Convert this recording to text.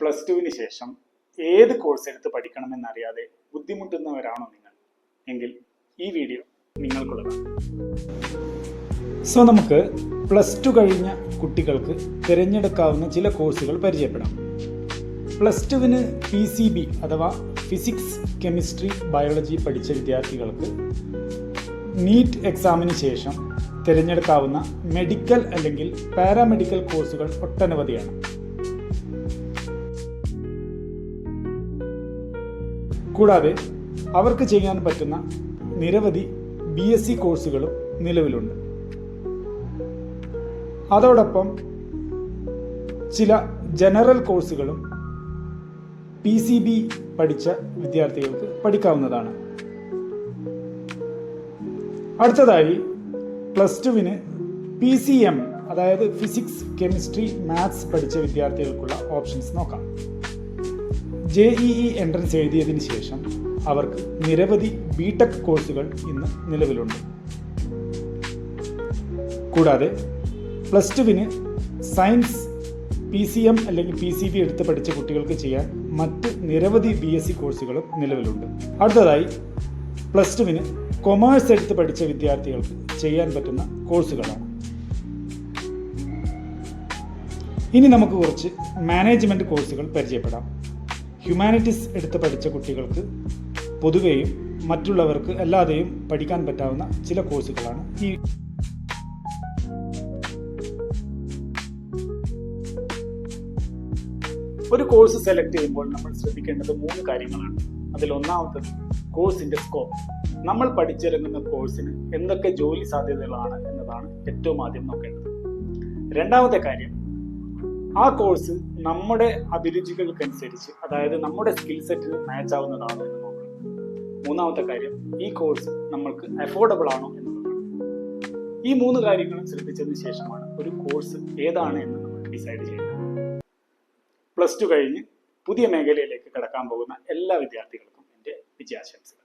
Plus ടുവിന് ശേഷം ഏത് കോഴ്സ് എടുത്ത് പഠിക്കണമെന്നറിയാതെ ബുദ്ധിമുട്ടുന്നവരാണോ നിങ്ങൾ എങ്കിൽ ഈ വീഡിയോ നിങ്ങൾക്കുള്ളതാണ്. നമുക്ക് പ്ലസ് ടു കഴിഞ്ഞ കുട്ടികൾക്ക് തിരഞ്ഞെടുക്കാവുന്ന ചില കോഴ്സുകൾ പരിചയപ്പെടാം. പ്ലസ് ടുവിന് PCB അഥവാ ഫിസിക്സ്, കെമിസ്ട്രി, ബയോളജി പഠിച്ച വിദ്യാർത്ഥികൾക്ക് നീറ്റ് എക്സാമിന് ശേഷം തിരഞ്ഞെടുക്കാവുന്ന മെഡിക്കൽ അല്ലെങ്കിൽ പാരാമെഡിക്കൽ കോഴ്സുകൾ ഒട്ടനവധിയാണ്. കൂടാതെ അവർക്ക് ചെയ്യാൻ പറ്റുന്ന നിരവധി BSc കോഴ്സുകളും നിലവിലുണ്ട്. അതോടൊപ്പം ചില ജനറൽ കോഴ്സുകളും PCB പഠിച്ച വിദ്യാർത്ഥികൾക്ക് പഠിക്കാവുന്നതാണ്. അടുത്തതായി പ്ലസ് ടുവിന് PCM അതായത് ഫിസിക്സ്, കെമിസ്ട്രി, മാത്സ് പഠിച്ച വിദ്യാർത്ഥികൾക്കുള്ള ഓപ്ഷൻസ് നോക്കാം. JEE എൻട്രൻസ് എഴുതിയതിന് ശേഷം അവർക്ക് നിരവധി BTech കോഴ്സുകൾ ഇന്ന് നിലവിലുണ്ട്. കൂടാതെ പ്ലസ് ടുവിന് സയൻസ്, PCM അല്ലെങ്കിൽ PCB എടുത്ത് പഠിച്ച കുട്ടികൾക്ക് ചെയ്യാൻ മറ്റ് നിരവധി BSc കോഴ്സുകളും നിലവിലുണ്ട്. അടുത്തതായി പ്ലസ് ടുവിന് കൊമേഴ്സ് എടുത്ത് പഠിച്ച വിദ്യാർത്ഥികൾക്ക് ചെയ്യാൻ പറ്റുന്ന കോഴ്സുകളാണ്. ഇനി നമുക്ക് കുറച്ച് മാനേജ്മെൻറ്റ് കോഴ്സുകൾ പരിചയപ്പെടാം. ഹ്യൂമാനിറ്റീസ് എടുത്ത് പഠിച്ച കുട്ടികൾക്ക് പൊതുവെയും മറ്റുള്ളവർക്ക് അല്ലാതെയും പഠിക്കാൻ പറ്റാവുന്ന ചില കോഴ്സുകളാണ് ഈ. ഒരു കോഴ്സ് സെലക്ട് ചെയ്യുമ്പോൾ നമ്മൾ ശ്രദ്ധിക്കേണ്ടത് 3 കാര്യങ്ങളാണ്. അതിൽ ഒന്നാമത്തത് കോഴ്സിന്റെ സ്കോപ്പ്. നമ്മൾ പഠിച്ചിറങ്ങുന്ന കോഴ്സിന് എന്തൊക്കെ ജോലി സാധ്യതകളാണ് എന്നതാണ് ഏറ്റവും ആദ്യം നോക്കേണ്ടത്. രണ്ടാമത്തെ കാര്യം, ആ കോഴ്സ് നമ്മുടെ അഭിരുചികൾക്കനുസരിച്ച്, അതായത് നമ്മുടെ സ്കിൽ സെറ്റിന് മാച്ച് ആവുന്നതാണോ എന്ന് നോക്കണം. മൂന്നാമത്തെ കാര്യം, ഈ കോഴ്സ് നമ്മൾക്ക് അഫോർഡബിൾ ആണോ എന്നുള്ളതാണ്. ഈ 3 കാര്യങ്ങളും ശ്രദ്ധിച്ചതിന് ശേഷമാണ് ഒരു കോഴ്സ് ഏതാണ് എന്ന് നമ്മൾ ഡിസൈഡ് ചെയ്യുന്നത്. പ്ലസ് ടു കഴിഞ്ഞ് പുതിയ മേഖലയിലേക്ക് കടക്കാൻ പോകുന്ന എല്ലാ വിദ്യാർത്ഥികൾക്കും എൻ്റെ വിജയാശംസകൾ.